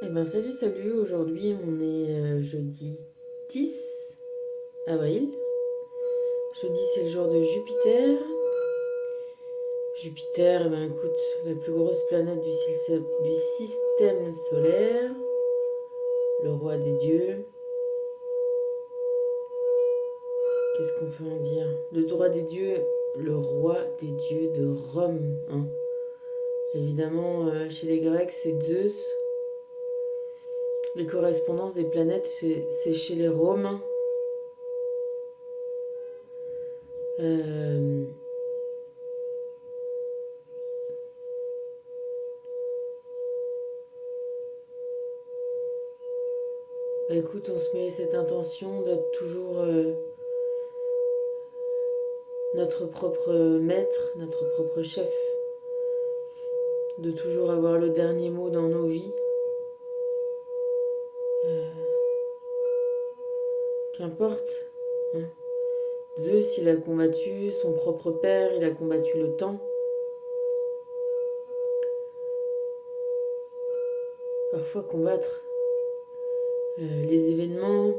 Eh ben salut, aujourd'hui on est jeudi 10 avril. Jeudi c'est le jour de Jupiter. Jupiter, eh ben écoute, la plus grosse planète du système solaire, le roi des dieux. Qu'est-ce qu'on peut en dire? Le roi des dieux, le roi des dieux de Rome, hein. Évidemment, chez les Grecs c'est Zeus. Les correspondances des planètes, c'est chez les Romains. Euh, Bah écoute, on se met cette intention d'être toujours notre propre maître, notre propre chef, de toujours avoir le dernier mot dans nos vies. Qu'importe, hein. Zeus, il a combattu son propre père, il a combattu le temps. Parfois combattre les événements,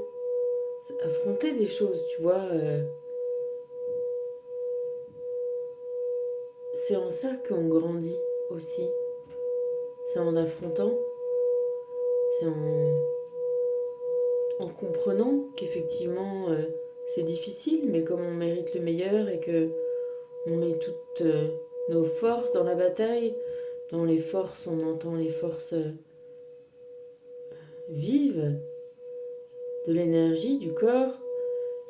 affronter des choses, tu vois. C'est en ça qu'on grandit aussi. C'est en affrontant, c'est en comprenant qu'effectivement c'est difficile, mais comme on mérite le meilleur et que on met toutes nos forces dans la bataille, dans les forces on entend les forces vives de l'énergie, du corps,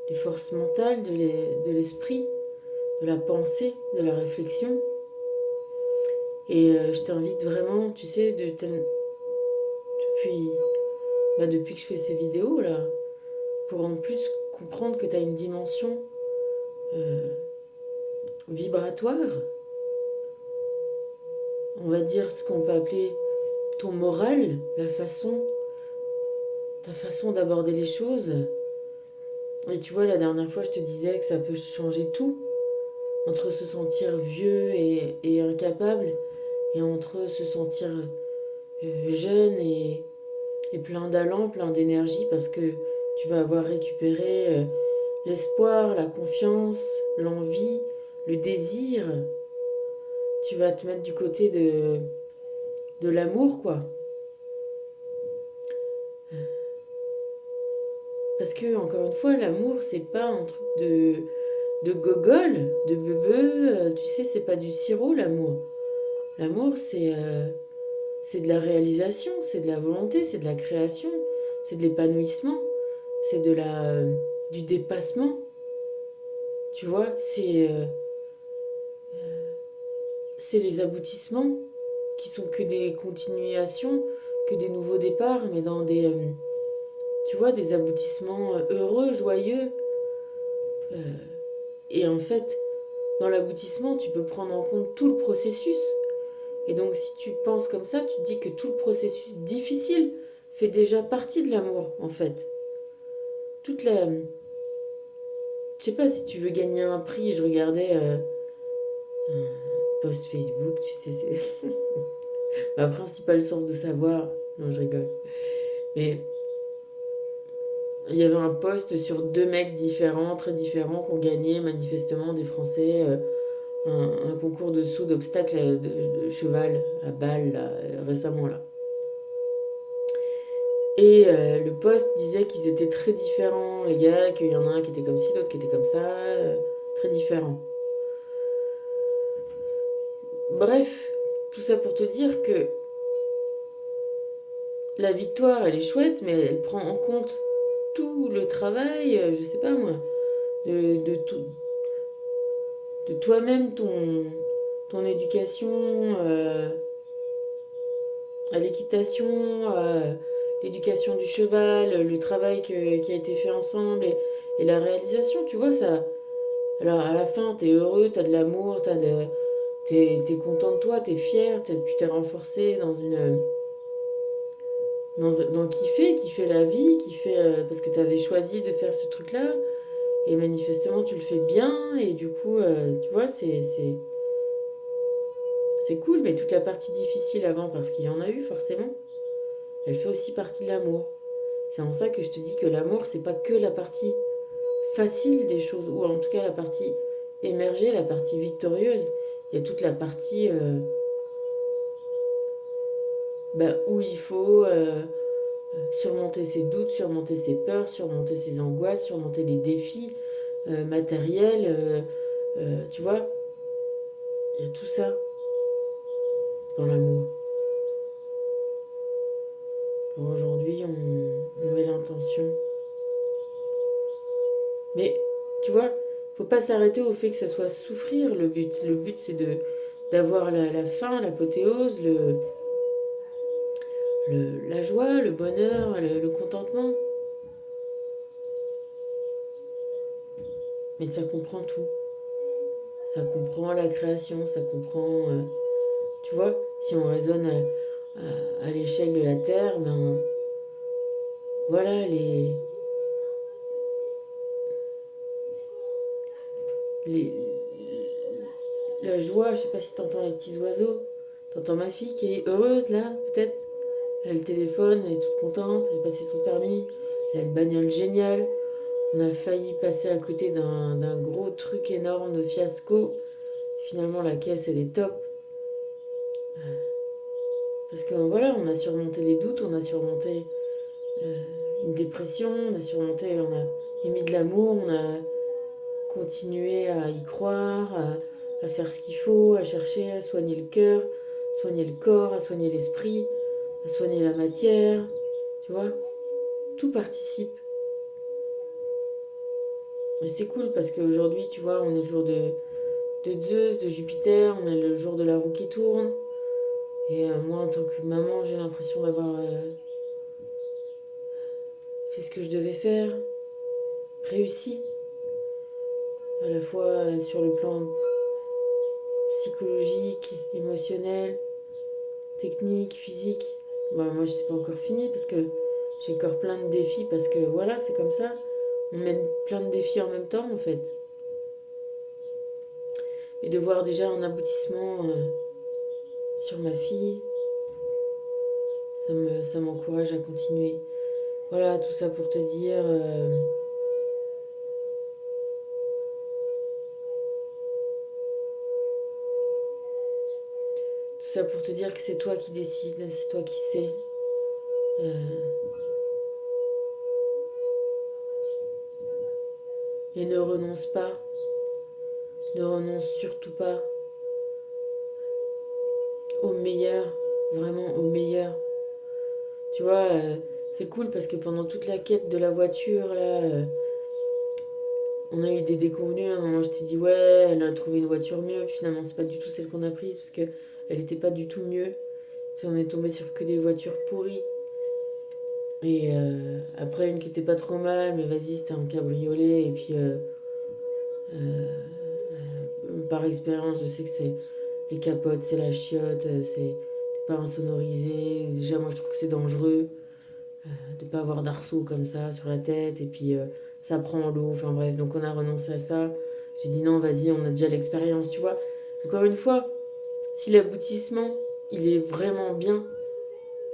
les forces mentales, de l'esprit, de la pensée, de la réflexion. Et je t'invite vraiment, tu sais, depuis, depuis que je fais ces vidéos là, pour en plus comprendre que tu as une dimension euh, vibratoire, on va dire ce qu'on peut appeler ton moral, ta façon d'aborder les choses. Et tu vois, la dernière fois, je te disais que ça peut changer tout, entre se sentir vieux et incapable, et entre se sentir jeune et plein d'allant, plein d'énergie, parce que tu vas avoir récupéré l'espoir, la confiance, l'envie, le désir. Tu vas te mettre du côté de l'amour, quoi. Parce que, encore une fois, l'amour, c'est pas un truc de gogol, de bebe. Tu sais, c'est pas du sirop, l'amour. L'amour, c'est de la réalisation, c'est de la volonté, c'est de la création, c'est de l'épanouissement, c'est du dépassement. Tu vois, c'est les aboutissements qui sont que des continuations, que des nouveaux départs, mais dans tu vois, des aboutissements heureux, joyeux. Euh, et en fait, dans l'aboutissement, tu peux prendre en compte tout le processus. Et donc, si tu penses comme ça, tu te dis que tout le processus difficile fait déjà partie de l'amour, en fait. Toute la. Je sais pas si tu veux gagner un prix, je regardais un post Facebook, tu sais, c'est ma principale source de savoir. Non, je rigole. Mais il y avait un post sur deux mecs différents, très différents, qui ont gagné manifestement des Français un concours de saut d'obstacles de cheval à balle là, récemment là. Et le post disait qu'ils étaient très différents, les gars, qu'il y en a un qui était comme ci, l'autre qui était comme ça, très différents. Bref, tout ça pour te dire que la victoire, elle est chouette, mais elle prend en compte tout le travail, je sais pas moi, de, tout, de toi-même, ton éducation à l'équitation, à l'éducation du cheval, le travail qui a été fait ensemble et la réalisation, tu vois, ça. Alors à la fin, t'es heureux, t'as de l'amour, t'es content de toi, t'es fier, tu t'es renforcé dans kiffer la vie, kiffer parce que t'avais choisi de faire ce truc-là et manifestement tu le fais bien et du coup, tu vois, c'est cool, mais toute la partie difficile avant parce qu'il y en a eu forcément. elle fait aussi partie de l'amour. C'est en ça que je te dis que l'amour, c'est pas que la partie facile des choses, ou en tout cas la partie émergée, la partie victorieuse. Il y a toute la partie où il faut surmonter ses doutes, surmonter ses peurs, surmonter ses angoisses, surmonter les défis matériels. Tu vois, il y a tout ça dans l'amour. Aujourd'hui, on met l'intention. Mais tu vois, faut pas s'arrêter au fait que ça soit souffrir le but. Le but, c'est d'avoir la fin, l'apothéose, la joie, le bonheur, le contentement. Mais ça comprend tout. Ça comprend la création, ça comprend... tu vois, si on raisonne à l'échelle de la Terre, ben voilà, les, la joie, je sais pas si t'entends les petits oiseaux. T'entends ma fille qui est heureuse là, peut-être. Elle a le téléphone, elle est toute contente, elle a passé son permis, elle a une bagnole géniale. On a failli passer à côté d'un gros truc énorme de fiasco. Finalement, la caisse, elle est top. Parce que voilà, on a surmonté les doutes, on a surmonté une dépression, on a surmonté, on a émis de l'amour, on a continué à y croire, à faire ce qu'il faut, à chercher à soigner le cœur, soigner le corps, à soigner l'esprit, à soigner la matière. Tu vois, tout participe. Et c'est cool parce qu'aujourd'hui, tu vois, on est le jour de Zeus, de Jupiter, on est le jour de la roue qui tourne. Et moi, en tant que maman, j'ai l'impression d'avoir fait ce que je devais faire, réussi, à la fois sur le plan psychologique, émotionnel, technique, physique. Moi, je sais pas encore fini parce que j'ai encore plein de défis parce que voilà, c'est comme ça. On mène plein de défis en même temps, en fait. Et de voir déjà un aboutissement sur ma fille, ça m'encourage à continuer. Voilà, tout ça pour te dire... tout ça pour te dire que c'est toi qui décides, c'est toi qui sais. Et ne renonce pas, ne renonce surtout pas au meilleur, vraiment au meilleur. Tu vois, c'est cool parce que pendant toute la quête de la voiture, là, on a eu des déconvenues. À un moment, je t'ai dit, ouais, elle a trouvé une voiture mieux. Puis finalement, c'est pas du tout celle qu'on a prise parce qu'elle n'était pas du tout mieux. On est tombé sur que des voitures pourries. Et après, une qui était pas trop mal, mais vas-y, c'était un cabriolet. Et puis, par expérience, je sais que c'est les capotes, c'est la chiotte, c'est pas insonorisé. Déjà, moi, je trouve que c'est dangereux de pas avoir d'arceaux comme ça sur la tête. Et puis, ça prend l'eau. Enfin bref, donc on a renoncé à ça. J'ai dit non, vas-y, on a déjà l'expérience, tu vois. Encore une fois, si l'aboutissement, il est vraiment bien,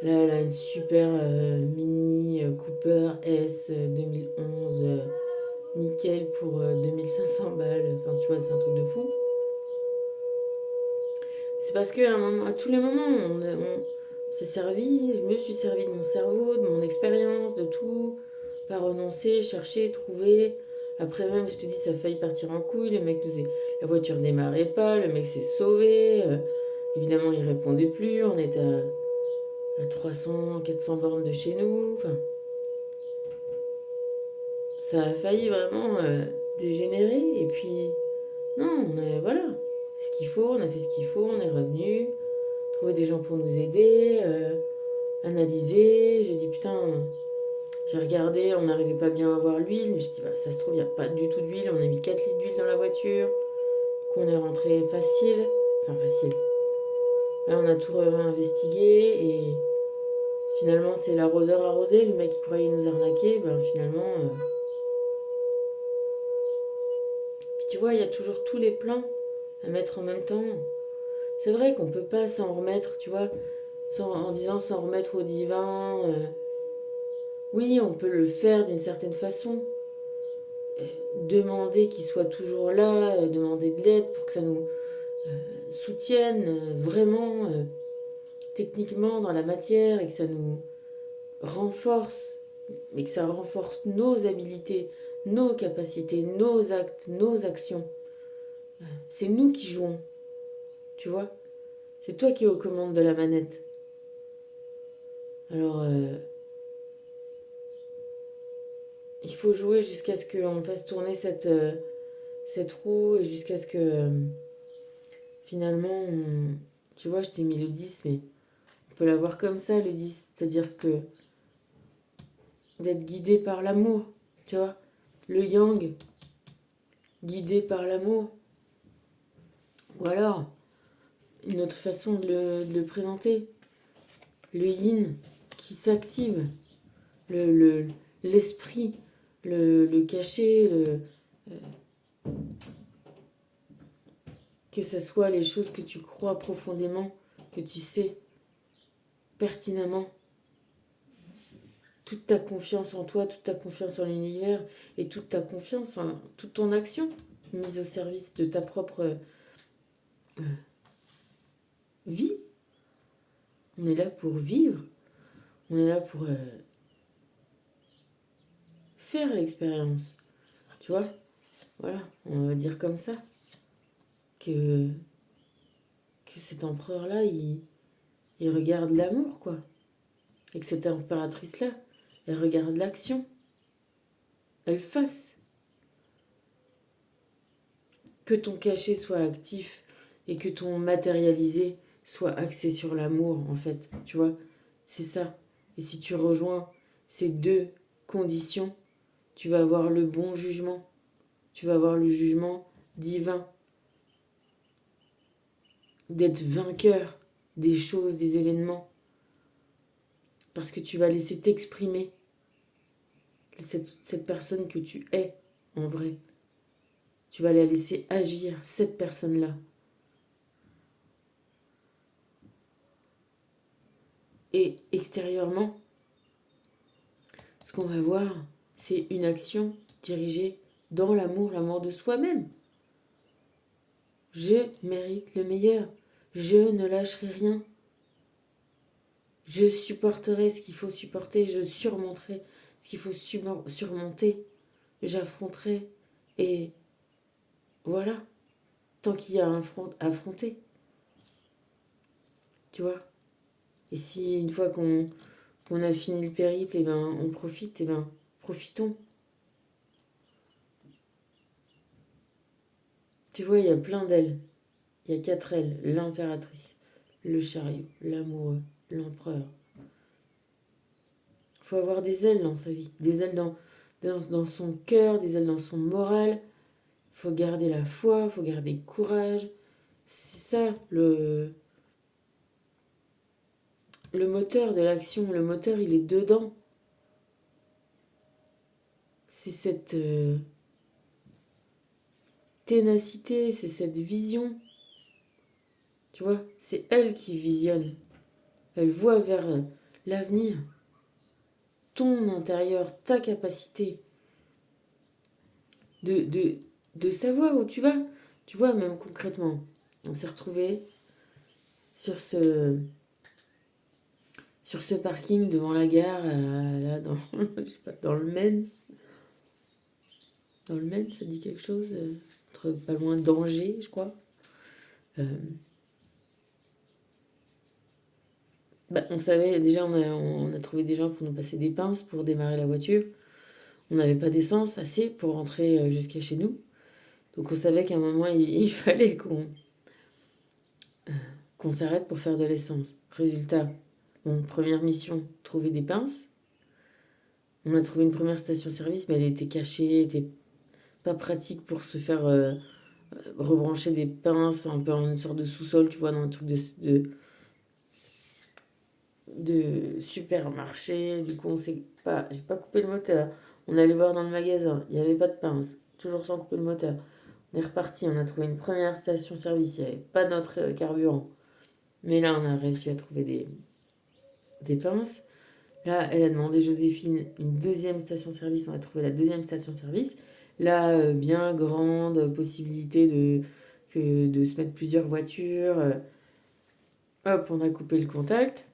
là, elle a une super Mini Cooper S 2011, nickel pour 2500 balles. Enfin, tu vois, c'est un truc de fou. C'est parce qu'à à tous les moments, on s'est servi, je me suis servi de mon cerveau, de mon expérience, de tout. Pas renoncer, chercher, trouver. Après même, je te dis, ça a failli partir en couille. La voiture démarrait pas, le mec s'est sauvé. Évidemment, il répondait plus. On était à 300, 400 bornes de chez nous. Enfin, ça a failli vraiment dégénérer. Et puis, non, voilà, ce qu'il faut, on a fait ce qu'il faut, on est revenu, trouver des gens pour nous aider, analyser. J'ai dit putain, j'ai regardé, on n'arrivait pas bien à avoir l'huile. Mais j'ai dit bah, ça se trouve, il n'y a pas du tout d'huile. On a mis 4 litres d'huile dans la voiture, qu'on est rentré facile. Enfin, facile. Là, on a tout investigué et finalement, c'est l'arroseur arrosé. Le mec qui croyait nous arnaquer, ben finalement. Puis tu vois, il y a toujours tous les plans à mettre en même temps. C'est vrai qu'on peut pas s'en remettre, tu vois. en disant s'en remettre au divin. Oui, on peut le faire d'une certaine façon. Demander qu'il soit toujours là, demander de l'aide pour que ça nous soutienne vraiment techniquement dans la matière et que ça nous renforce, mais que ça renforce nos habilités, nos capacités, nos actes, nos actions. C'est nous qui jouons, tu vois. C'est toi qui es aux commandes de la manette. Alors, il faut jouer jusqu'à ce qu'on fasse tourner cette roue et jusqu'à ce que finalement, tu vois, je t'ai mis le 10, mais on peut l'avoir comme ça, le 10. C'est-à-dire que d'être guidé par l'amour, tu vois. Le yang, guidé par l'amour. Ou alors, une autre façon de le présenter. Le yin qui s'active. L'esprit, le caché, que ce soit les choses que tu crois profondément, que tu sais pertinemment. Toute ta confiance en toi, toute ta confiance en l'univers et toute ta confiance en toute ton action mise au service de ta propre vie. On est là pour vivre, on est là pour faire l'expérience. Tu vois? Voilà, on va dire comme ça que cet empereur-là, il regarde l'amour, quoi. Et que cette impératrice-là, elle regarde l'action. Elle fasse. Que ton cachet soit actif et que ton matérialisé soit axé sur l'amour, en fait. Tu vois? C'est ça. Et si tu rejoins ces deux conditions, tu vas avoir le bon jugement. Tu vas avoir le jugement divin. D'être vainqueur des choses, des événements. Parce que tu vas laisser t'exprimer cette personne que tu es en vrai. Tu vas la laisser agir, cette personne-là. Et extérieurement, ce qu'on va voir, c'est une action dirigée dans l'amour, l'amour de soi-même. Je mérite le meilleur. Je ne lâcherai rien. Je supporterai ce qu'il faut supporter. Je surmonterai ce qu'il faut surmonter. J'affronterai. Et voilà. Tant qu'il y a un affronter. Tu vois? Et si une fois qu'on a fini le périple, et ben on profite, et ben profitons. Tu vois, il y a plein d'ailes. Il y a 4 ailes. L'impératrice, le chariot, l'amoureux, l'empereur. Il faut avoir des ailes dans sa vie. Des ailes dans son cœur, des ailes dans son moral. Il faut garder la foi, il faut garder courage. C'est ça le moteur de l'action. Le moteur, il est dedans. C'est cette ténacité, c'est cette vision. Tu vois, c'est elle qui visionne. Elle voit vers l'avenir. Ton intérieur, ta capacité de savoir où tu vas. Tu vois, même concrètement, on s'est retrouvés sur ce parking devant la gare, là, je sais pas, dans le Maine. Dans le Maine, ça dit quelque chose entre pas loin d'Angers, je crois. On savait, déjà, on a trouvé des gens pour nous passer des pinces pour démarrer la voiture. On n'avait pas d'essence assez pour rentrer jusqu'à chez nous. Donc on savait qu'à un moment, il fallait qu'on s'arrête pour faire de l'essence. Résultat, première mission, trouver des pinces. On a trouvé une première station-service, mais elle était cachée, elle était pas pratique pour se faire rebrancher des pinces un peu en une sorte de sous-sol, tu vois, dans un truc de supermarché. Du coup, j'ai pas coupé le moteur. On allait voir dans le magasin, il n'y avait pas de pince, toujours sans couper le moteur. On est reparti, on a trouvé une première station-service, il n'y avait pas notre carburant. Mais là, on a réussi à trouver des pinces. Là, elle a demandé Joséphine une deuxième station-service. On a trouvé la deuxième station-service. Là, bien grande possibilité de se mettre plusieurs voitures. Hop, on a coupé le contact.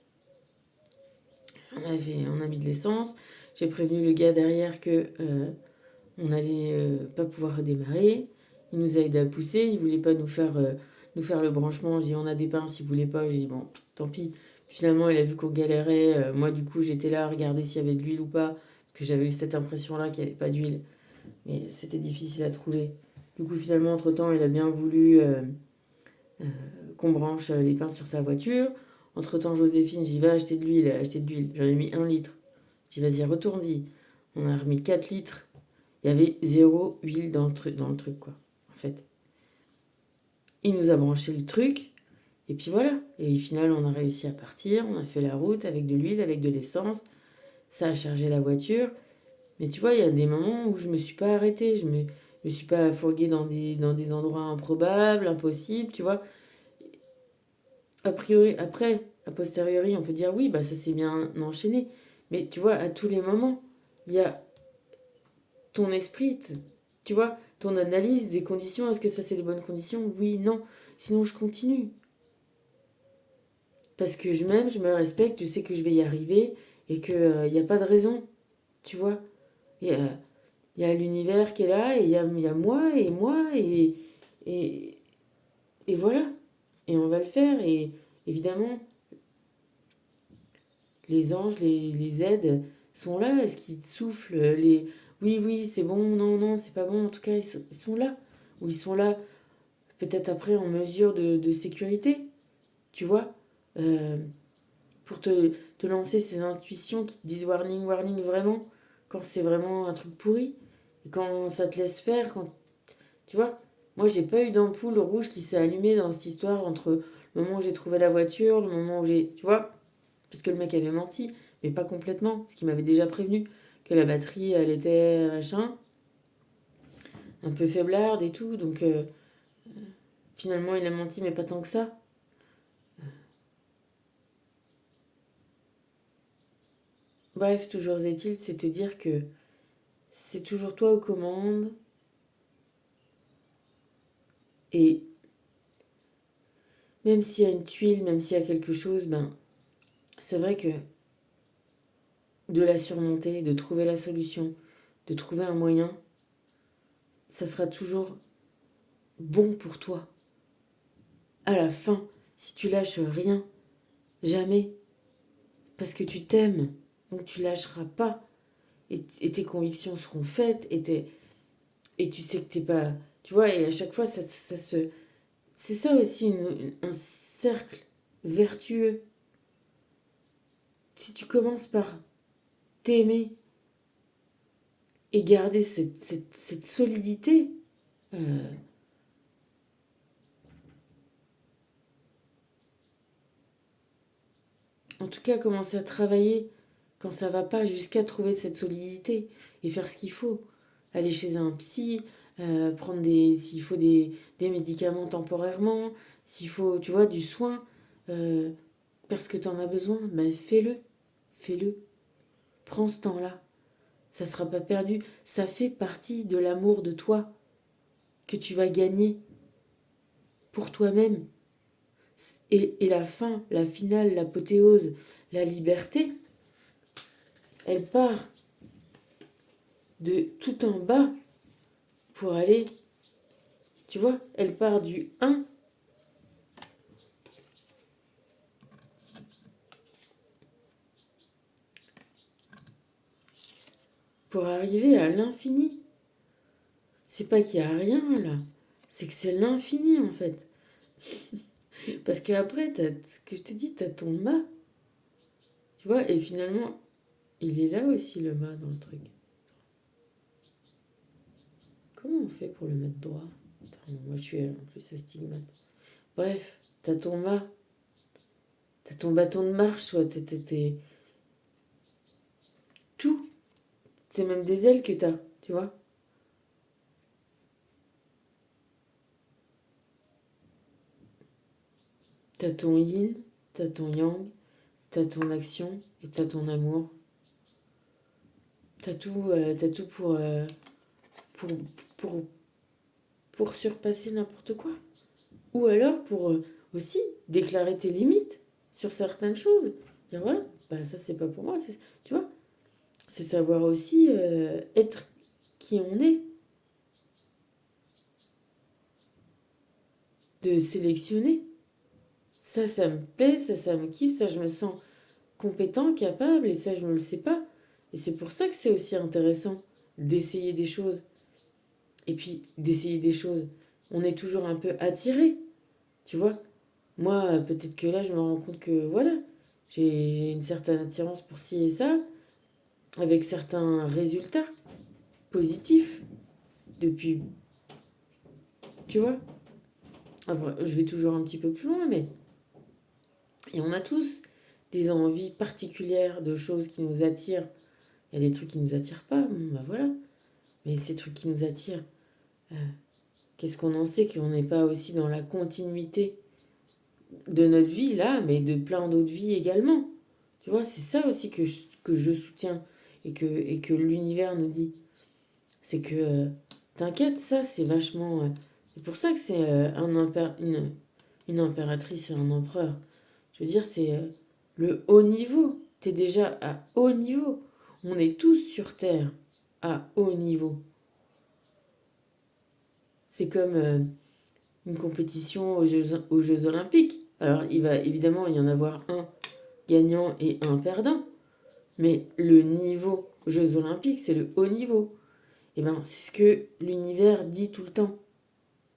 On a mis de l'essence. J'ai prévenu le gars derrière que on n'allait pas pouvoir redémarrer. Il nous a aidé à pousser. Il voulait pas nous faire le branchement. J'ai dit on a des pinces. Il voulait pas. J'ai dit bon, tant pis. Finalement, il a vu qu'on galérait. Moi, du coup, j'étais là à regarder s'il y avait de l'huile ou pas. Parce que j'avais eu cette impression-là qu'il n'y avait pas d'huile. Mais c'était difficile à trouver. Du coup, finalement, entre-temps, il a bien voulu euh, qu'on branche les pinces sur sa voiture. Entre-temps, Joséphine, j'y vais acheter de l'huile. Acheter de l'huile. J'en ai mis 1 litre. J'ai dit, vas-y, retourne-y. On a remis 4 litres. Il y avait zéro huile dans le truc, quoi. En fait. Il nous a branché le truc. Et puis voilà. Et au final, on a réussi à partir. On a fait la route avec de l'huile, avec de l'essence. Ça a chargé la voiture. Mais tu vois, il y a des moments où je me suis pas arrêtée. Je me suis pas fourguée dans des endroits improbables, impossibles, tu vois. A priori, après, a posteriori, on peut dire oui, bah ça s'est bien enchaîné. Mais tu vois, à tous les moments, il y a ton esprit, tu vois, ton analyse des conditions. Est-ce que ça c'est les bonnes conditions? Oui, non. Sinon, je continue. Parce que je me respecte, je sais que je vais y arriver et qu'il n'y a pas de raison, tu vois. Il y a, il y a l'univers qui est là et il y a moi et, et voilà. Et on va le faire. Et évidemment, les anges, les aides sont là. Est-ce qu'ils soufflent les... Oui, oui, c'est bon, non, non, c'est pas bon. En tout cas, ils sont là. Ou ils sont là, peut-être après, en mesure de sécurité, tu vois. Euh, pour te lancer ces intuitions qui te disent warning, warning, vraiment, quand c'est vraiment un truc pourri. Et quand ça te laisse faire, quand... Tu vois, moi, j'ai pas eu d'ampoule rouge qui s'est allumée dans cette histoire entre le moment où j'ai trouvé la voiture, le moment où j'ai... Tu vois, parce que le mec avait menti, mais pas complètement, parce qu'il m'avait déjà prévenu que la batterie, elle était machin, un peu faiblarde et tout, donc finalement il a menti, mais pas tant que ça. Bref, toujours est-il, c'est te dire que c'est toujours toi aux commandes, et même s'il y a une tuile, même s'il y a quelque chose, ben c'est vrai que de la surmonter, de trouver la solution, de trouver un moyen, ça sera toujours bon pour toi. À la fin, si tu lâches rien, jamais, parce que tu t'aimes, donc tu lâcheras pas. Et tes convictions seront faites, et tu sais que t'es pas... Tu vois, et à chaque fois, ça se... C'est ça aussi un cercle vertueux. Si tu commences par t'aimer et garder cette solidité, euh, en tout cas, commencer à travailler quand ça va pas jusqu'à trouver cette solidité et faire ce qu'il faut. Aller chez un psy, prendre s'il faut des médicaments temporairement, s'il faut, tu vois, du soin, euh, parce que tu en as besoin, ben fais-le, fais-le. Prends ce temps-là, ça sera pas perdu, ça fait partie de l'amour de toi que tu vas gagner pour toi-même. Et la fin, la finale, l'apothéose, la liberté, elle part de tout en bas pour aller, tu vois, elle part du un pour arriver à l'infini. C'est pas qu'il y a rien là, c'est que c'est l'infini en fait. Parce qu'après, ce que je te dis, t'as ton mât, tu vois, et finalement, il est là aussi le mât dans le truc. Comment on fait pour le mettre droit? Attends, moi je suis en plus astigmate. Bref, t'as ton mât, t'as ton bâton de marche, soit tout. C'est même des ailes que t'as, tu vois. T'as ton yin, t'as ton yang, t'as ton action et t'as ton amour. T'as tout pour, pour, pour surpasser n'importe quoi. Ou alors pour aussi déclarer tes limites sur certaines choses. Dire voilà, bah ça c'est pas pour moi, tu vois. C'est savoir aussi être qui on est. De sélectionner. Ça me plaît, ça me kiffe, ça je me sens compétent, capable, et ça je ne le sais pas. Et c'est pour ça que c'est aussi intéressant d'essayer des choses. Et puis d'essayer des choses, on est toujours un peu attiré, tu vois. Moi, peut-être que là, je me rends compte que voilà, j'ai une certaine attirance pour ci et ça, avec certains résultats positifs depuis, tu vois. Après, je vais toujours un petit peu plus loin, mais et on a tous des envies particulières de choses qui nous attirent. Il y a des trucs qui nous attirent pas, bon, bah voilà. Mais ces trucs qui nous attirent, euh, qu'est-ce qu'on en sait qu'on n'est pas aussi dans la continuité de notre vie là, mais de plein d'autres vies également. Tu vois, c'est ça aussi que je soutiens et que l'univers nous dit. C'est que, t'inquiète, ça c'est vachement... c'est pour ça que c'est une impératrice et un empereur. Je veux dire, c'est le haut niveau. T'es déjà à haut niveau. On est tous sur Terre à haut niveau. C'est comme une compétition aux Jeux Olympiques. Alors, il va évidemment y en avoir un gagnant et un perdant. Mais le niveau Jeux Olympiques, c'est le haut niveau. Et ben, c'est ce que l'univers dit tout le temps.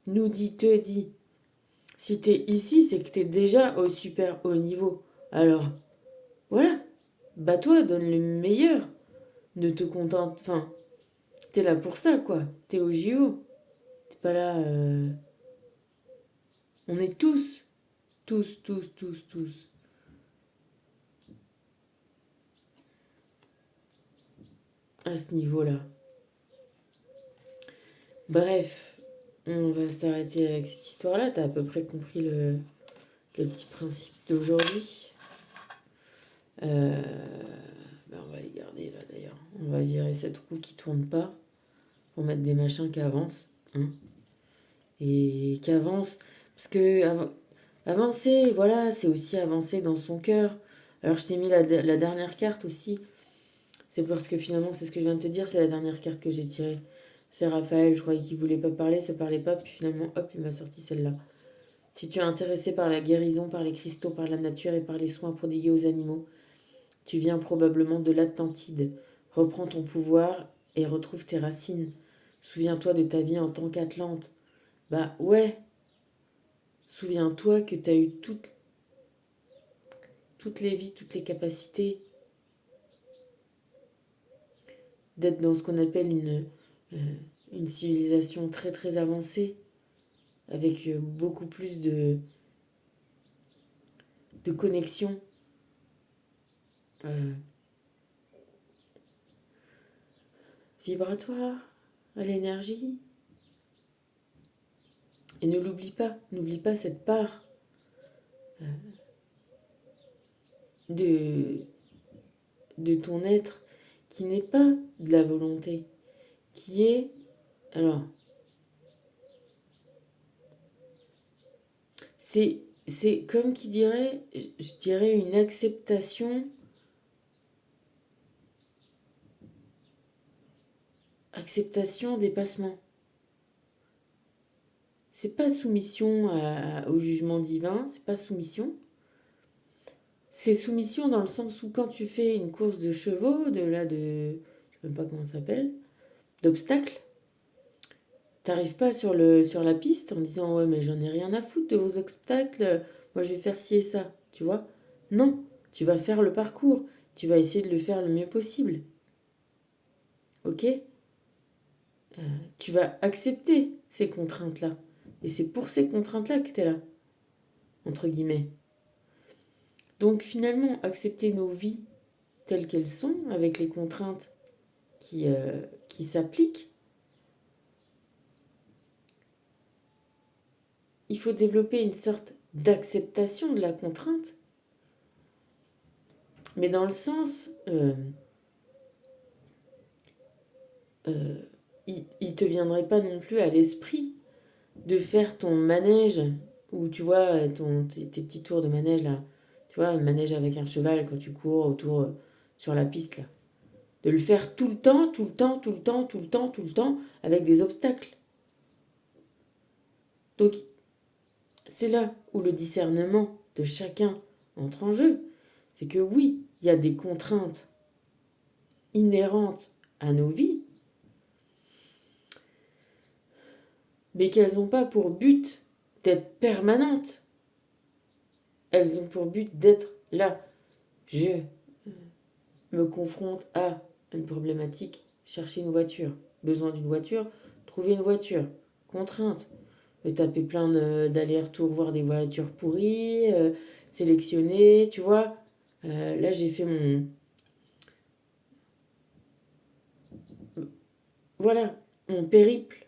Nous dit, te dit. Si t'es ici, c'est que t'es déjà au super haut niveau. Alors, voilà. Bats-toi, donne le meilleur. Ne te contente. Enfin, t'es là pour ça, quoi. T'es au JO. T'es pas là. On est tous à ce niveau-là. Bref, on va s'arrêter avec cette histoire-là. T'as à peu près compris le petit principe d'aujourd'hui. Ben on va les garder là d'ailleurs. On va virer cette roue qui tourne pas pour mettre des machins qui avancent. Hein, et qui avancent. Parce que avancer, voilà, c'est aussi avancer dans son cœur. Alors je t'ai mis la dernière carte aussi. C'est parce que finalement, c'est ce que je viens de te dire, c'est la dernière carte que j'ai tirée. C'est Raphaël, je croyais qu'il voulait pas parler, ça parlait pas, puis finalement, hop, il m'a sorti celle-là. Si tu es intéressé par la guérison, par les cristaux, par la nature et par les soins prodigués aux animaux, tu viens probablement de l'Atlantide. Reprends ton pouvoir et retrouve tes racines. Souviens-toi de ta vie en tant qu'Atlante. Bah ouais, souviens-toi que tu as eu toutes les vies, toutes les capacités d'être dans ce qu'on appelle une civilisation très très avancée, avec beaucoup plus de connexion euh, vibratoire à l'énergie. Et ne n'oublie pas cette part de, de ton être qui n'est pas de la volonté, qui est, alors, c'est comme qui dirait, je dirais une acceptation, dépassement. C'est pas soumission au jugement divin, c'est pas soumission. C'est soumission dans le sens où quand tu fais une course de chevaux, je sais même pas comment ça s'appelle, d'obstacles, t'arrives pas sur la piste en disant ouais mais j'en ai rien à foutre de vos obstacles, moi je vais faire ci et ça, tu vois. Non, tu vas faire le parcours, tu vas essayer de le faire le mieux possible, ok. Tu vas accepter ces contraintes-là. Et c'est pour ces contraintes-là que tu es là, entre guillemets. Donc finalement, accepter nos vies telles qu'elles sont, avec les contraintes qui s'appliquent, il faut développer une sorte d'acceptation de la contrainte Mais dans le sens, il te viendrait pas non plus à l'esprit de faire ton manège, ou tu vois, tes petits tours de manège là, tu vois, un manège avec un cheval quand tu cours autour sur la piste là. De le faire tout le temps, tout le temps, tout le temps, tout le temps, tout le temps, avec des obstacles. Donc, c'est là où le discernement de chacun entre en jeu. C'est que oui, il y a des contraintes inhérentes à nos vies, mais qu'elles n'ont pas pour but d'être permanentes. Elles ont pour but d'être là. Je me confronte à une problématique, chercher une voiture. Besoin d'une voiture, trouver une voiture. Contrainte. Me taper plein d'allers-retours, voir des voitures pourries, sélectionner, tu vois. Là, j'ai fait mon... Voilà, mon périple.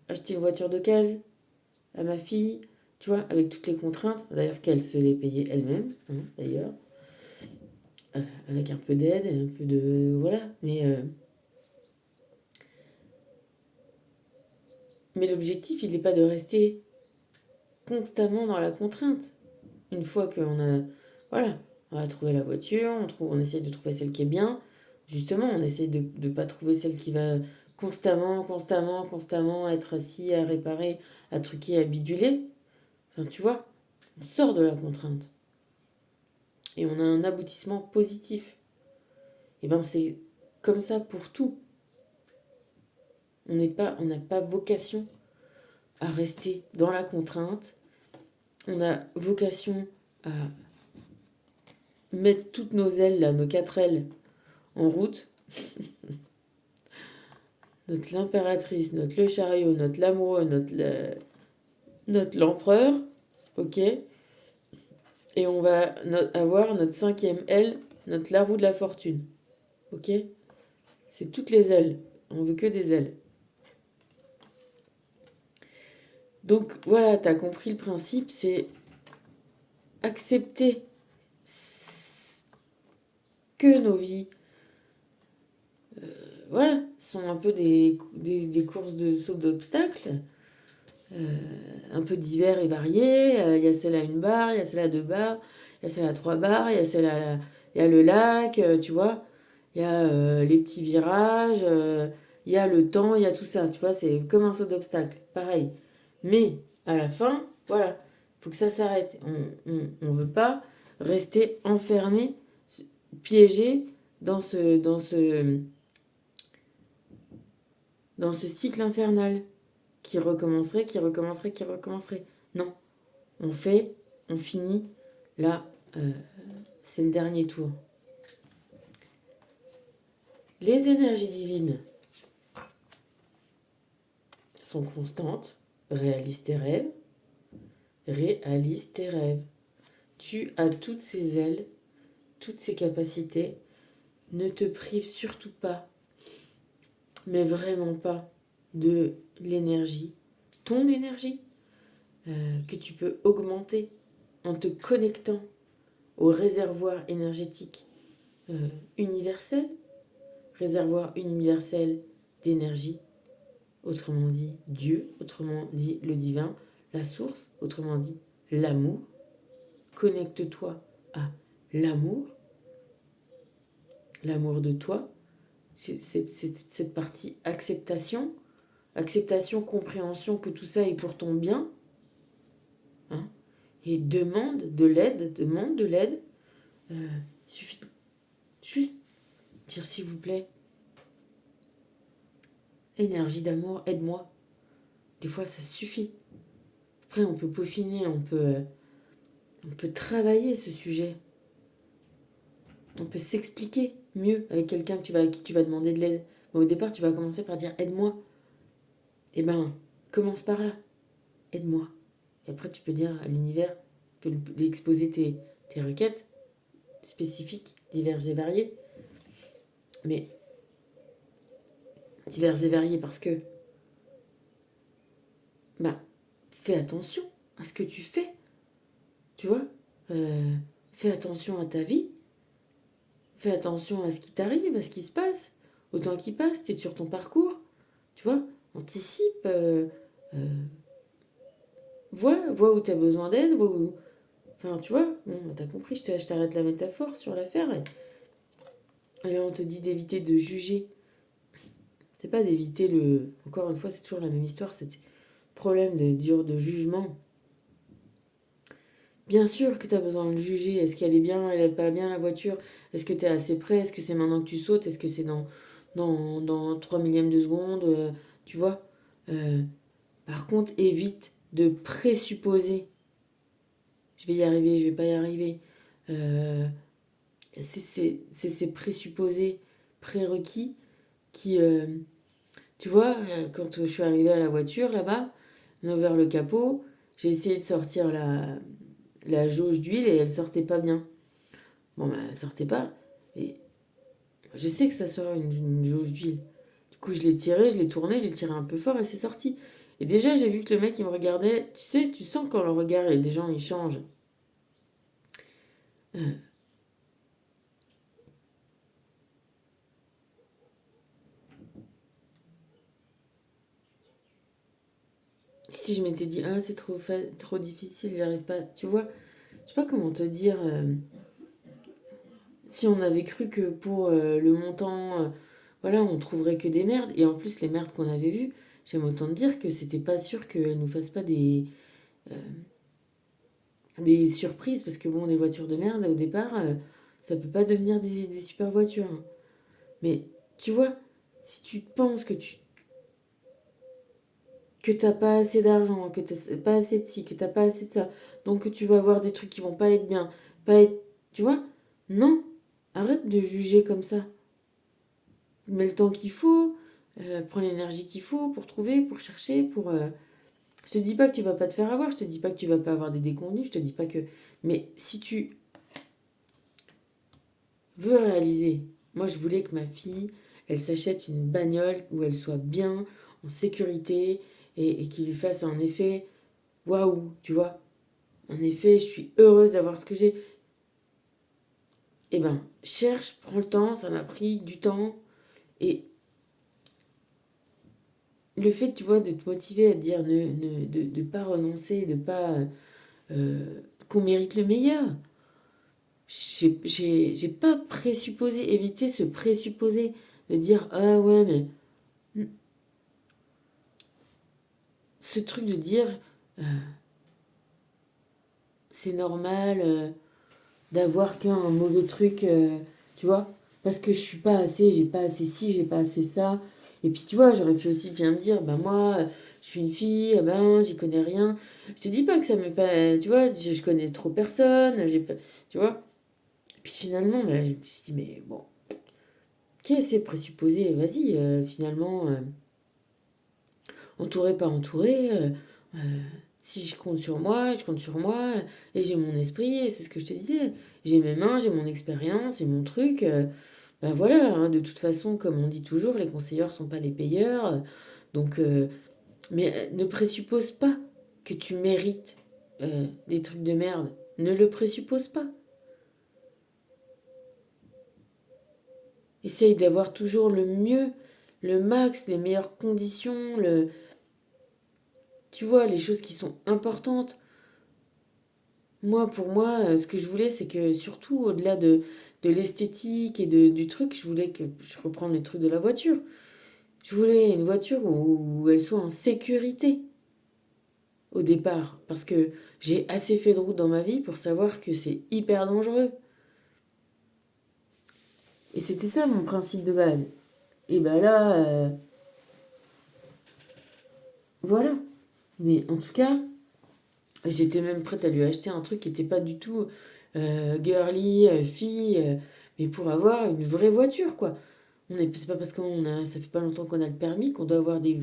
Acheter une voiture d'occasion à ma fille, tu vois, avec toutes les contraintes. D'ailleurs, qu'elle se les payait elle-même, hein, d'ailleurs. Avec un peu d'aide, un peu de... Voilà, mais l'objectif, il n'est pas de rester constamment dans la contrainte. Une fois qu'on a... Voilà, on a trouvé la voiture, on essaie de trouver celle qui est bien. Justement, on essaie de ne pas trouver celle qui va constamment être assis à réparer, à truquer, à biduler. Enfin, tu vois, on sort de la contrainte. Et on a un aboutissement positif. Et ben c'est comme ça pour tout. On n'a pas vocation à rester dans la contrainte. On a vocation à mettre toutes nos ailes, là, nos 4 ailes, en route. Notre l'impératrice, notre le chariot, notre l'amoureux, notre l'empereur, ok. Et on va avoir notre 5e aile, notre la roue de la fortune, ok. C'est toutes les ailes, on veut que des ailes. Donc voilà, t'as compris le principe, c'est accepter que nos vies, voilà, sont un peu des courses de saut d'obstacles, un peu divers et variés. Il y a celle à 1 barre, il y a celle à 2 barres, il y a celle à 3 barres, il y a celle à il y a le lac, tu vois. Il y a les petits virages, il y a le temps, il y a tout ça, tu vois. C'est comme un saut d'obstacle, pareil. Mais à la fin, voilà, il faut que ça s'arrête. On veut pas rester enfermé, piégé dans ce cycle infernal qui recommencerait, qui recommencerait, qui recommencerait. Non, on finit, là, c'est le dernier tour. Les énergies divines sont constantes, réalise tes rêves, réalise tes rêves. Tu as toutes ces ailes, toutes ces capacités. Ne te prive surtout pas, mais vraiment pas, de l'énergie, ton énergie, que tu peux augmenter en te connectant au réservoir énergétique universel, réservoir universel d'énergie, autrement dit Dieu, autrement dit le divin, la source, autrement dit l'amour. Connecte-toi à l'amour, l'amour de toi, cette partie acceptation, compréhension que tout ça est pour ton bien, hein, et demande de l'aide, il suffit juste dire s'il vous plaît, énergie d'amour, aide-moi. Des fois ça suffit. Après on peut peaufiner, on peut travailler ce sujet. On peut s'expliquer mieux avec quelqu'un à qui tu vas demander de l'aide. Mais au départ, tu vas commencer par dire aide-moi. Eh ben, commence par là. Aide-moi. Et après, tu peux dire à l'univers, tu peux lui exposer tes requêtes spécifiques, diverses et variées. Mais diverses et variées parce que, fais attention à ce que tu fais. Tu vois, fais attention à ta vie, fais attention à ce qui t'arrive, à ce qui se passe. Autant qu'il passe, t'es sur ton parcours, tu vois, anticipe, vois où t'as besoin d'aide, vois où... Enfin, tu vois, bon, t'as compris, je t'arrête la métaphore sur l'affaire. Et là, on te dit d'éviter de juger. C'est pas d'éviter le... Encore une fois, c'est toujours la même histoire, c'est problème de jugement. Bien sûr que tu as besoin de juger. Est-ce qu'elle est bien, elle est pas bien la voiture? Est-ce que tu es assez près? Est-ce que c'est maintenant que tu sautes? Est-ce que c'est dans 3 millièmes de seconde? Tu vois. Euh, Par contre, évite de présupposer. Je vais y arriver, je vais pas y arriver. Euh, c'est ces présupposés prérequis qui... tu vois, quand je suis arrivée à la voiture là-bas, on a ouvert le capot, j'ai essayé de sortir la jauge d'huile et elle sortait pas bien. Bon, bah, elle sortait pas. Et je sais que ça sort une jauge d'huile. Du coup, je l'ai tiré, je l'ai tourné, j'ai tiré un peu fort et c'est sorti. Et déjà, j'ai vu que le mec, il me regardait. Tu sais, tu sens quand le regard des gens, il change. Euh, Si je m'étais dit, ah, c'est trop difficile, j'arrive pas. Tu vois, je sais pas comment te dire. Si on avait cru que pour le montant, voilà, on trouverait que des merdes. Et en plus, les merdes qu'on avait vues, j'aime autant te dire que c'était pas sûr qu'elles nous fassent pas euh, des surprises. Parce que bon, des voitures de merde, au départ, ça peut pas devenir des super voitures, hein. Mais tu vois, si tu penses que t'as pas assez d'argent, que t'as pas assez de ci, que t'as pas assez de ça, donc que tu vas avoir des trucs qui vont pas être bien, pas être... Tu vois? Non, arrête de juger comme ça. Mets le temps qu'il faut, prends l'énergie qu'il faut pour trouver, pour chercher, pour... Je te dis pas que tu vas pas te faire avoir, je te dis pas que tu vas pas avoir des déconvenus, je te dis pas que... Mais si tu veux réaliser, moi je voulais que ma fille, elle s'achète une bagnole où elle soit bien, en sécurité, et qu'il lui fasse un effet waouh, tu vois. Un effet, je suis heureuse d'avoir ce que j'ai. Eh ben, cherche, prends le temps, ça m'a pris du temps, et le fait, tu vois, de te motiver à te dire de pas renoncer, de pas qu'on mérite le meilleur. J'ai pas présupposé, éviter ce présupposé de dire ah ouais, mais ce truc de dire euh, c'est normal d'avoir qu'un mauvais truc, tu vois, parce que je suis pas assez, j'ai pas assez ci, j'ai pas assez ça. Et puis tu vois, j'aurais pu aussi bien me dire, bah moi, je suis une fille, ah ben, j'y connais rien. Je te dis pas que ça m'est pas, tu vois, je connais trop personne, j'ai pas, tu vois. Et puis finalement, bah, je me suis dit, mais bon, ok, c'est présupposé, vas-y, finalement, entouré par entouré, euh, si je compte sur moi, je compte sur moi, et j'ai mon esprit, et c'est ce que je te disais, j'ai mes mains, j'ai mon expérience, j'ai mon truc, ben voilà, hein, de toute façon, comme on dit toujours, les conseilleurs sont pas les payeurs, donc, mais ne présuppose pas que tu mérites des trucs de merde, ne le présuppose pas. Essaye d'avoir toujours le mieux, le max, les meilleures conditions, tu vois, les choses qui sont importantes. Moi, pour moi, ce que je voulais, c'est que surtout au-delà de l'esthétique et du truc, je voulais que je reprenne les trucs de la voiture. Je voulais une voiture où elle soit en sécurité au départ. Parce que j'ai assez fait de route dans ma vie pour savoir que c'est hyper dangereux. Et c'était ça mon principe de base. Et ben là, voilà. Mais en tout cas, j'étais même prête à lui acheter un truc qui n'était pas du tout girly, fille, mais pour avoir une vraie voiture, quoi. C'est pas parce ça fait pas longtemps qu'on a le permis qu'on doit avoir des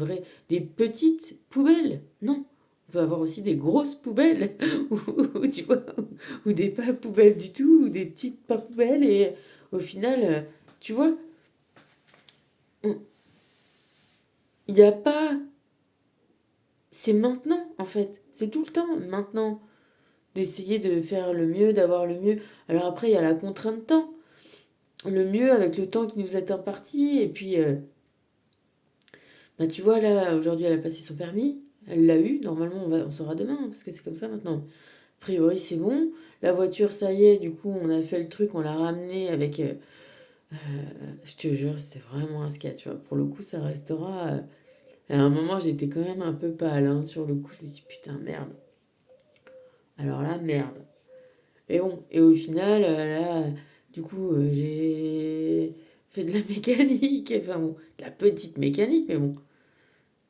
petites poubelles. Non. On peut avoir aussi des grosses poubelles, tu vois, ou des pas poubelles du tout, ou des petites pas poubelles, et au final, tu vois, il n'y a pas. C'est maintenant, en fait. C'est tout le temps maintenant. d'essayer de faire le mieux, d'avoir le mieux. Alors après, il y a la contrainte de temps. Le mieux avec le temps qui nous est imparti. Et puis, bah, tu vois, là, aujourd'hui, elle a passé son permis. Elle l'a eu. Normalement, on saura demain, hein, parce que c'est comme ça maintenant. A priori, c'est bon. La voiture, ça y est, du coup, on a fait le truc, on l'a ramenée avec... euh, je te jure, c'était vraiment un sketch. Tu vois. Pour le coup, ça restera... À un moment, j'étais quand même un peu pâle, hein, sur le coup. Je me dis, putain, merde. Alors là, merde. Et bon, et au final, là, du coup, j'ai fait de la mécanique. Enfin bon, de la petite mécanique, mais bon.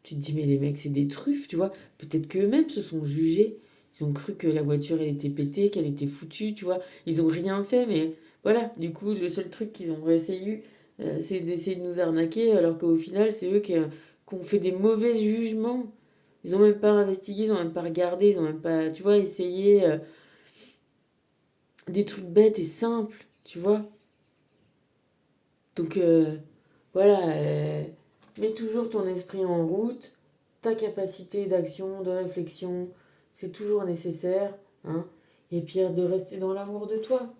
Tu te dis, mais les mecs, c'est des truffes, tu vois. Peut-être qu'eux-mêmes se sont jugés. Ils ont cru que la voiture, elle était pétée, qu'elle était foutue, tu vois. Ils ont rien fait, mais voilà. Du coup, le seul truc qu'ils ont essayé, c'est d'essayer de nous arnaquer, alors qu'au final, c'est eux qui ont fait des mauvais jugements. Ils ont même pas investigué, ils ont même pas regardé, ils ont même pas, tu vois, essayé des trucs bêtes et simples, tu vois. Donc, voilà, mets toujours ton esprit en route, ta capacité d'action, de réflexion, c'est toujours nécessaire, hein. Et puis de rester dans l'amour de toi,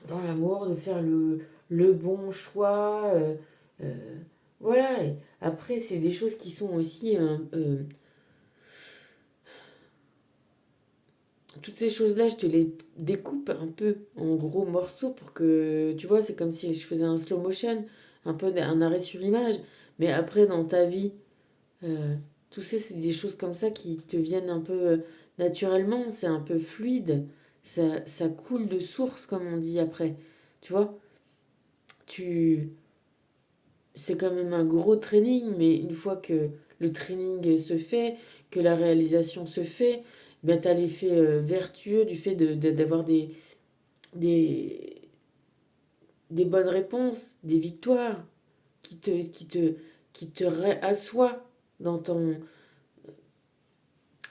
dans l'amour de faire le bon choix. Euh, voilà, et après, c'est des choses qui sont aussi... toutes ces choses-là, je te les découpe un peu en gros morceaux pour que, tu vois, c'est comme si je faisais un slow motion, un peu un arrêt sur image. Mais après, dans ta vie, Euh, tout ça, c'est des choses comme ça qui te viennent un peu naturellement, c'est un peu fluide, ça coule de source, comme on dit après. Tu vois, tu, c'est quand même un gros training, mais une fois que le training se fait, que la réalisation se fait, ben, tu as l'effet vertueux du fait d'avoir des, des bonnes réponses, des victoires qui qui te assoient dans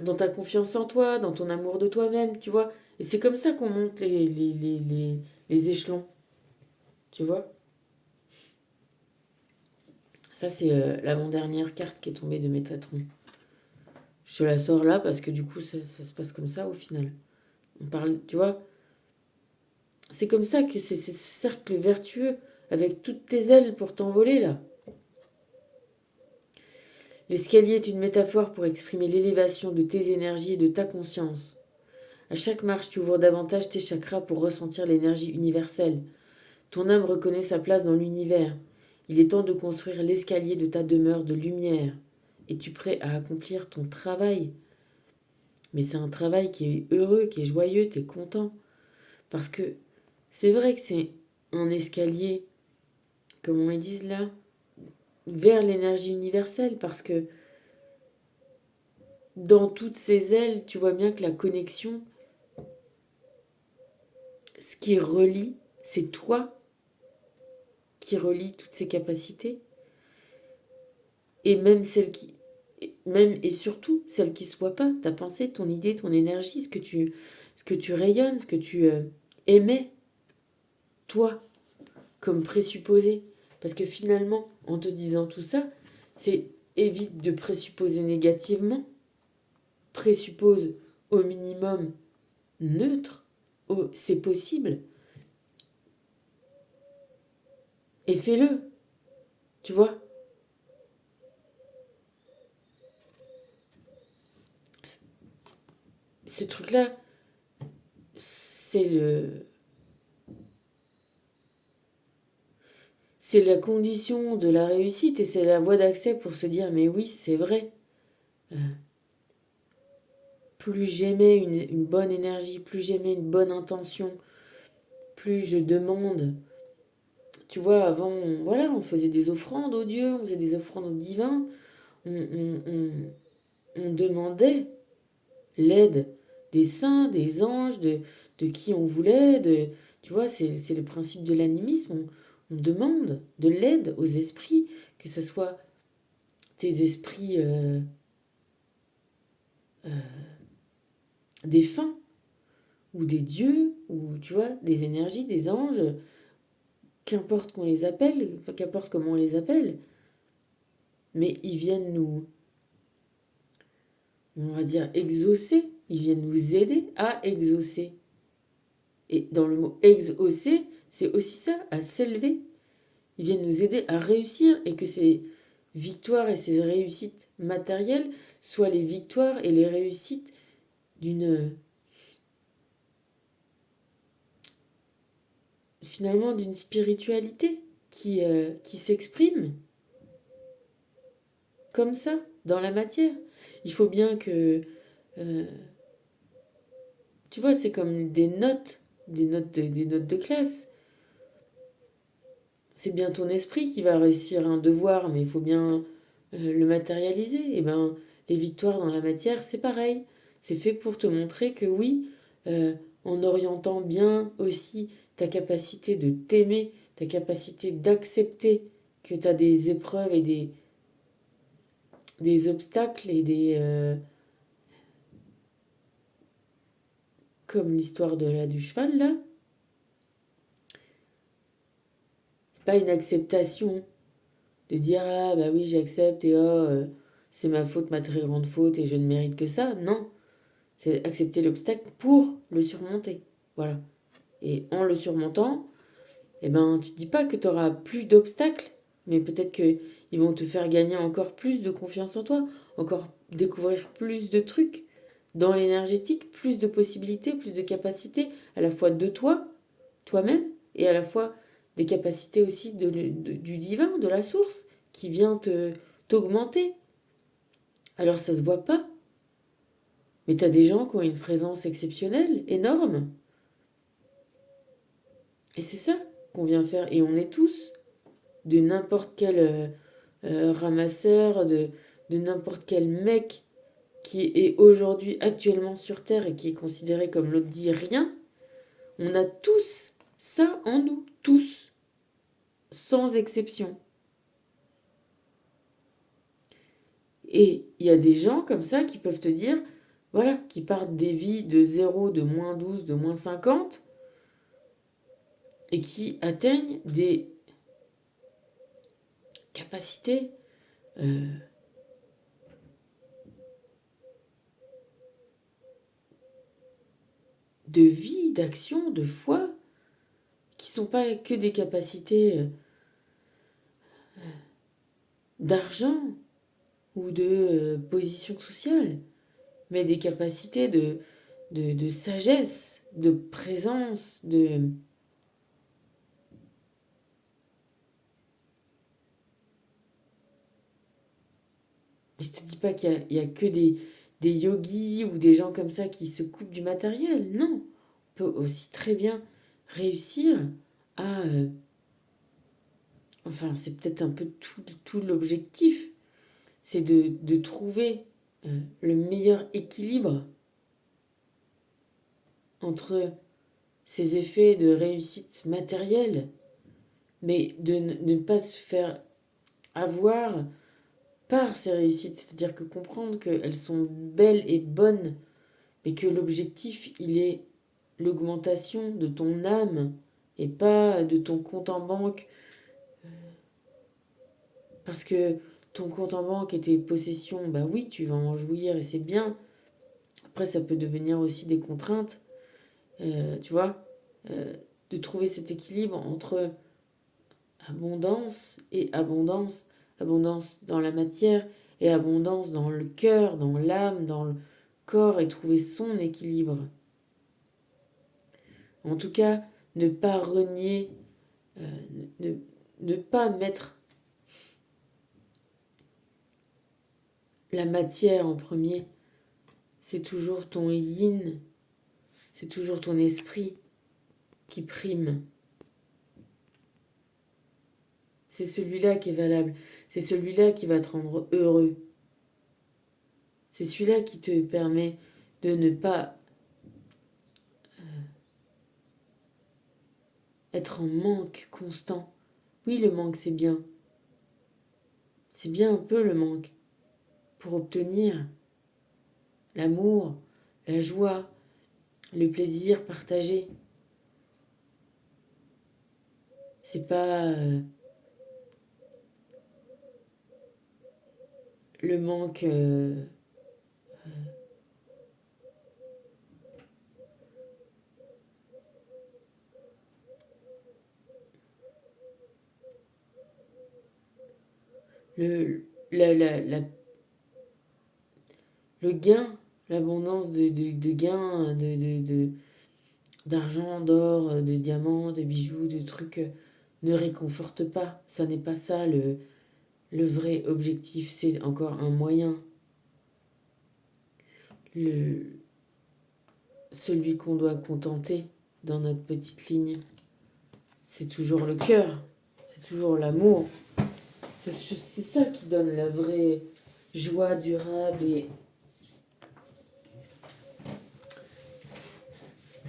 dans ta confiance en toi, dans ton amour de toi-même, tu vois. Et c'est comme ça qu'on monte les échelons, tu vois. Ça, c'est l'avant-dernière carte qui est tombée de Métatron. Je te la sors là parce que du coup, ça se passe comme ça au final. On parle, tu vois. C'est comme ça que c'est ce cercle vertueux avec toutes tes ailes pour t'envoler là. L'escalier est une métaphore pour exprimer l'élévation de tes énergies et de ta conscience. À chaque marche, tu ouvres davantage tes chakras pour ressentir l'énergie universelle. Ton âme reconnaît sa place dans l'univers. Il est temps de construire l'escalier de ta demeure de lumière. Es-tu prêt à accomplir ton travail? Mais c'est un travail qui est heureux, qui est joyeux, tu es content. Parce que c'est vrai que c'est un escalier, comme on dit là, vers l'énergie universelle. Parce que dans toutes ces ailes, tu vois bien que la connexion, ce qui relie, c'est toi qui relie toutes ces capacités. Et même celles qui, même et surtout celles qui ne se voient pas, ta pensée, ton idée, ton énergie, ce que tu rayonnes, ce que tu émets, toi, comme présupposé. Parce que finalement, en te disant tout ça, c'est évite de présupposer négativement, présuppose au minimum neutre, c'est possible, et fais-le, tu vois. Ce truc-là, c'est c'est la condition de la réussite et c'est la voie d'accès pour se dire mais oui, c'est vrai. Euh, plus j'émets une bonne énergie, plus j'émets une bonne intention, plus je demande. Tu vois, avant, voilà, on faisait des offrandes aux dieux, on faisait des offrandes aux divins, on demandait l'aide des saints, des anges, de qui on voulait, tu vois, c'est le principe de l'animisme. On demande de l'aide aux esprits, que ce soit tes esprits défunts, ou des dieux, ou tu vois, des énergies, des anges, qu'importe qu'on les appelle, qu'importe comment on les appelle, mais ils viennent nous, on va dire, exaucer ils viennent nous aider à exaucer. Et dans le mot exaucer, c'est aussi ça, à s'élever. Ils viennent nous aider à réussir et que ces victoires et ces réussites matérielles soient les victoires et les réussites finalement d'une spiritualité qui s'exprime comme ça, dans la matière. Il faut bien que... tu vois, c'est comme des notes de classe. C'est bien ton esprit qui va réussir un devoir, mais il faut bien le matérialiser. Et ben, les victoires dans la matière, c'est pareil. C'est fait pour te montrer que oui, en orientant bien aussi ta capacité de t'aimer, ta capacité d'accepter que tu as des épreuves et des obstacles et comme l'histoire du cheval là, c'est pas une acceptation de dire ah bah oui j'accepte et c'est ma faute, ma très grande faute et je ne mérite que ça. Non, c'est accepter l'obstacle pour le surmonter. Voilà. Et en le surmontant, eh ben tu te dis pas que tu auras plus d'obstacles, mais peut-être que ils vont te faire gagner encore plus de confiance en toi, encore découvrir plus de trucs dans l'énergétique, plus de possibilités, plus de capacités à la fois de toi, toi-même, et à la fois des capacités aussi du divin, de la source, qui vient t'augmenter. Alors ça se voit pas, mais tu as des gens qui ont une présence exceptionnelle, énorme. Et c'est ça qu'on vient faire. Et on est tous de n'importe quel ramasseur, de n'importe quel mec qui est aujourd'hui actuellement sur Terre et qui est considéré comme l'autre dit rien. On a tous ça en nous, tous, sans exception. Et il y a des gens comme ça qui peuvent te dire, voilà, qui partent des vies de 0, de -12, de -50, et qui atteignent des capacités de vie, d'action, de foi, qui sont pas que des capacités d'argent ou de position sociale, mais des capacités de sagesse, de présence, de... Je te dis pas qu'il y a que des yogis ou des gens comme ça qui se coupent du matériel. Non, on peut aussi très bien réussir à... enfin, c'est peut-être un peu tout l'objectif, c'est de trouver le meilleur équilibre entre ces effets de réussite matérielle, mais de ne pas se faire avoir par ces réussites. C'est-à-dire que comprendre qu'elles sont belles et bonnes, mais que l'objectif, il est l'augmentation de ton âme et pas de ton compte en banque. Parce que ton compte en banque et tes possessions, bah oui, tu vas en jouir et c'est bien. Après, ça peut devenir aussi des contraintes, tu vois, de trouver cet équilibre entre abondance et abondance. Abondance dans la matière et abondance dans le cœur, dans l'âme, dans le corps et trouver son équilibre. En tout cas, ne pas renier, ne, ne pas mettre la matière en premier. C'est toujours ton yin, c'est toujours ton esprit qui prime. C'est celui-là qui est valable. C'est celui-là qui va te rendre heureux. C'est celui-là qui te permet de ne pas être en manque constant. Oui, le manque, c'est bien. C'est bien un peu le manque pour obtenir l'amour, la joie, le plaisir partagé. C'est pas le manque le, la, la, la- le gain, l'abondance de gains, d'argent, d'or, de diamants, de bijoux, de trucs ne réconforte pas. Ça n'est pas ça le vrai objectif, c'est encore un moyen. Le, celui qu'on doit contenter dans notre petite ligne, c'est toujours le cœur, c'est toujours l'amour. C'est ça qui donne la vraie joie durable et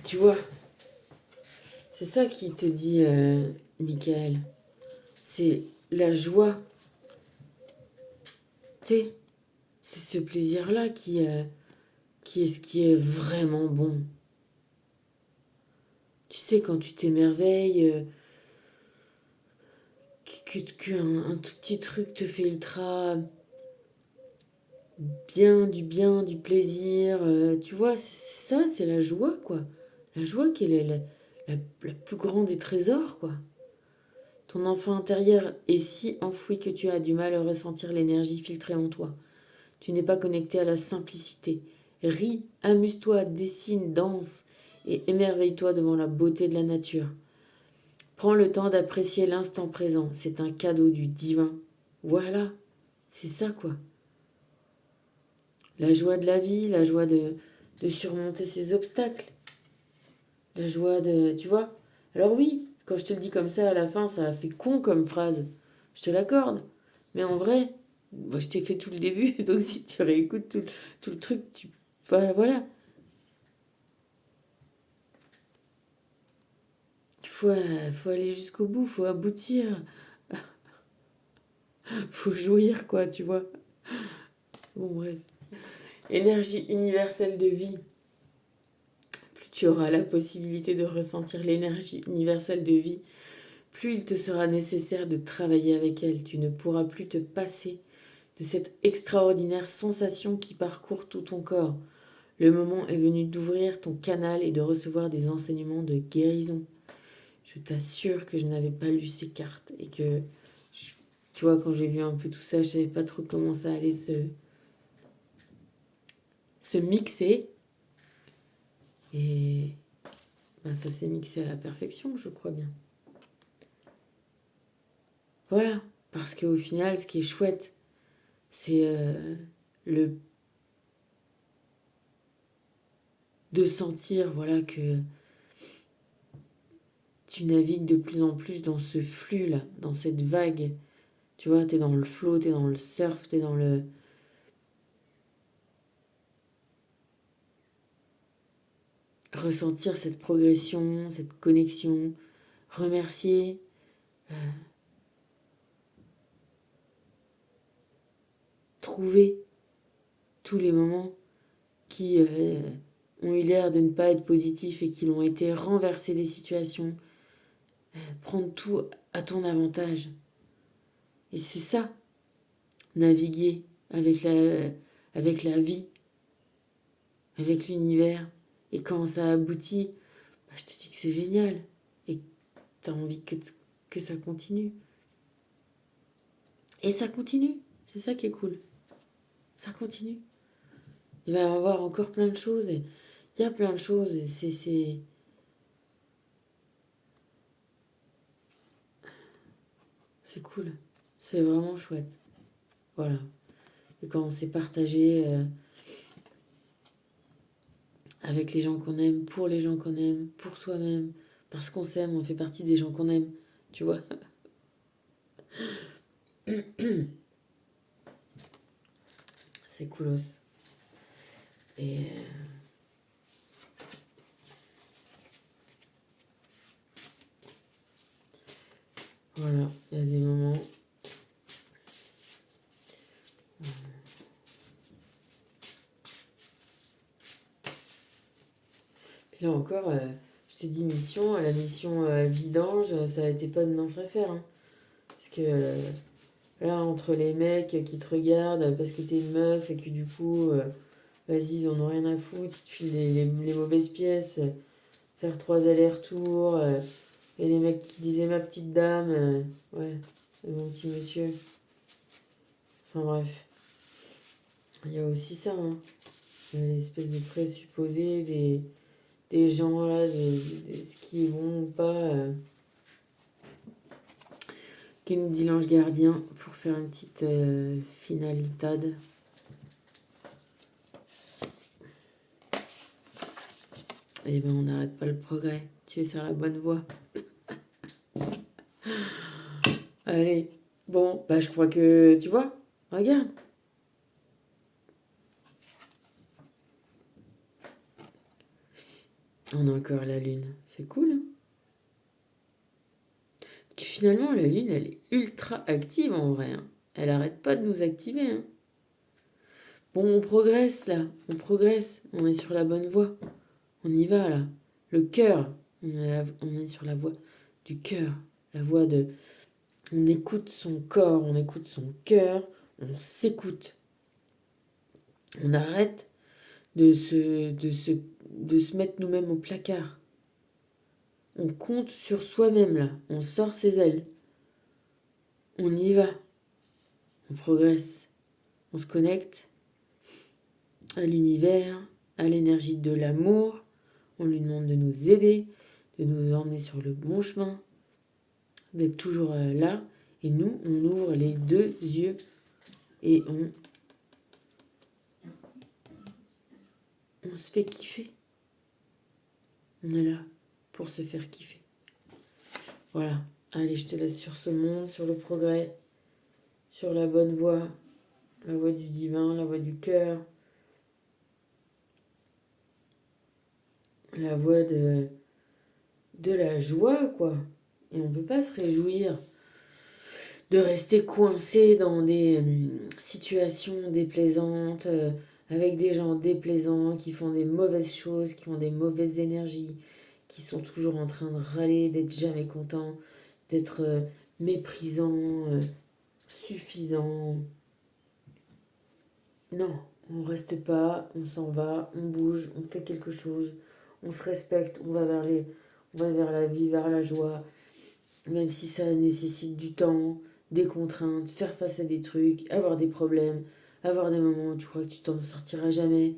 tu vois, c'est ça qui te dit, Michael. C'est la joie, tu sais, c'est ce plaisir-là qui est ce qui est vraiment bon. Tu sais, quand tu t'émerveilles, qu'un tout petit truc te fait ultra bien, du plaisir, tu vois, c'est ça, c'est la joie, quoi. La joie qui est la plus grande des trésors, quoi. Ton enfant intérieur est si enfoui que tu as du mal à ressentir l'énergie filtrée en toi. Tu n'es pas connecté à la simplicité. Ris, amuse-toi, dessine, danse et émerveille-toi devant la beauté de la nature. Prends le temps d'apprécier l'instant présent. C'est un cadeau du divin. Voilà, c'est ça quoi. La joie de la vie, la joie de surmonter ses obstacles. La joie de... Tu vois. Alors oui, quand je te le dis comme ça à la fin, ça a fait con comme phrase. Je te l'accorde. Mais en vrai, moi, je t'ai fait tout le début, donc si tu réécoutes tout le truc, tu... Voilà. Il faut aller jusqu'au bout, il faut aboutir, il faut jouir, quoi, tu vois. Bon, bref. Énergie universelle de vie. Plus tu auras la possibilité de ressentir l'énergie universelle de vie, plus il te sera nécessaire de travailler avec elle. Tu ne pourras plus te passer de cette extraordinaire sensation qui parcourt tout ton corps. Le moment est venu d'ouvrir ton canal et de recevoir des enseignements de guérison. Je t'assure que je n'avais pas lu ces cartes et que, tu vois, quand j'ai vu un peu tout ça, je savais pas trop comment ça allait se mixer. Et ben, ça s'est mixé à la perfection, je crois bien. Voilà, parce qu'au final, ce qui est chouette, c'est le de sentir, voilà, que tu navigues de plus en plus dans ce flux-là, dans cette vague. Tu vois, t'es dans le flow, t'es dans le surf, t'es dans le... Ressentir cette progression, cette connexion, remercier, trouver tous les moments qui ont eu l'air de ne pas être positifs et qui l'ont été, renverser les situations, prendre tout à ton avantage. Et c'est ça, naviguer avec la vie, avec l'univers. Et quand ça aboutit, bah, je te dis que c'est génial. Et tu as envie que ça continue. Et ça continue. C'est ça qui est cool. Ça continue. Il va y avoir encore plein de choses. Et il y a plein de choses. Et c'est cool. C'est vraiment chouette. Voilà. Et quand on s'est partagé avec les gens qu'on aime, pour les gens qu'on aime, pour soi-même, parce qu'on s'aime, on fait partie des gens qu'on aime. Tu vois. C'est coolos. Et voilà, il y a des moments. Puis là encore, je t'ai dit mission, la mission vidange, ça a été pas de mince affaire. Hein. Parce que là, entre les mecs qui te regardent parce que t'es une meuf et que du coup, vas-y, ils en ont rien à foutre, ils te filent les mauvaises pièces, faire 3 allers-retours, et les mecs qui disaient ma petite dame, ouais, mon petit monsieur. Enfin bref, il y a aussi ça, hein. Il y a l'espèce de présupposé des gens là, ce qui est bon ou pas, qui nous dit l'ange gardien pour faire une petite finalitade. Eh ben on n'arrête pas le progrès, tu es sur la bonne voie. Allez, bon, bah je crois que, tu vois, regarde. On a encore la lune, c'est cool, hein. Finalement, la lune, elle est ultra active en vrai, hein. Elle arrête pas de nous activer, hein. Bon, on progresse là, on progresse, on est sur la bonne voie. On y va là. Le cœur, on est sur la voie du cœur, la voie de... On écoute son corps, on écoute son cœur, on s'écoute. On arrête de se mettre nous-mêmes au placard. On compte sur soi-même là, on sort ses ailes. On y va, on progresse, on se connecte à l'univers, à l'énergie de l'amour. On lui demande de nous aider, de nous emmener sur le bon chemin, d'être toujours là. Et nous, on ouvre les deux yeux et on se fait kiffer. On est là pour se faire kiffer. Voilà. Allez, je te laisse sur ce monde, sur le progrès, sur la bonne voie, la voie du divin, la voie du cœur, la voie de la joie, quoi. Et on ne peut pas se réjouir de rester coincé dans des situations déplaisantes, avec des gens déplaisants qui font des mauvaises choses, qui ont des mauvaises énergies, qui sont toujours en train de râler, d'être jamais contents, d'être méprisants, suffisants. Non, on reste pas, on s'en va, on bouge, on fait quelque chose, on se respecte, on va vers la vie, vers la joie, même si ça nécessite du temps, des contraintes, faire face à des trucs, avoir des problèmes, avoir des moments où tu crois que tu t'en sortiras jamais,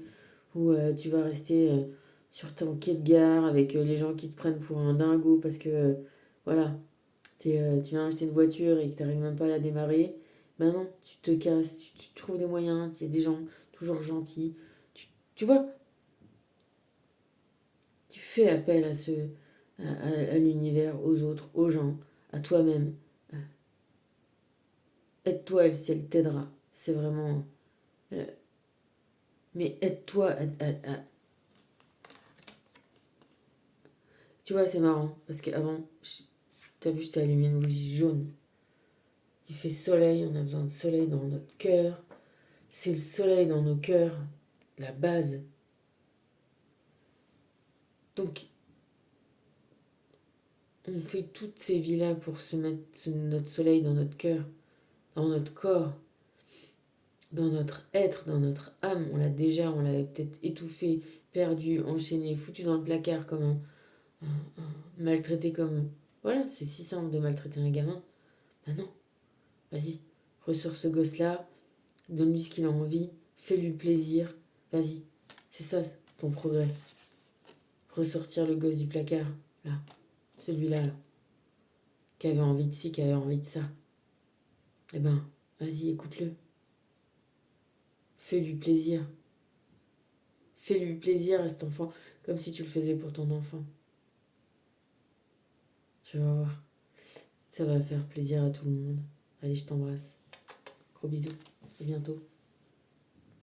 où tu vas rester sur ton quai de gare avec les gens qui te prennent pour un dingo parce que, voilà, tu viens acheter une voiture et que tu n'arrives même pas à la démarrer. Ben non, tu te casses, tu trouves des moyens, il y a des gens toujours gentils. Tu vois, tu fais appel à l'univers, aux autres, aux gens, à toi-même. Aide-toi, le ciel t'aidera. C'est vraiment... euh, mais aide-toi Tu vois, c'est marrant, parce qu'avant, t'as vu, je t'ai allumé une bougie jaune. Il fait soleil, on a besoin de soleil dans notre cœur. C'est le soleil dans nos cœurs, la base. Donc, on fait toutes ces vies-là pour se mettre notre soleil dans notre cœur, dans notre corps, dans notre être, dans notre âme. On l'avait peut-être étouffé, perdu, enchaîné, foutu dans le placard comme maltraité comme... Voilà, c'est si simple de maltraiter un gamin. Ben non, vas-y, ressors ce gosse-là, donne-lui ce qu'il a envie, fais-lui plaisir, vas-y. C'est ça, ton progrès. Ressortir le gosse du placard, là, celui-là, là, qui avait envie de ci, qui avait envie de ça. Eh ben, vas-y, écoute-le. Fais-lui plaisir. Fais-lui plaisir à cet enfant, comme si tu le faisais pour ton enfant. Tu vas voir. Ça va faire plaisir à tout le monde. Allez, je t'embrasse. Gros bisous. À bientôt.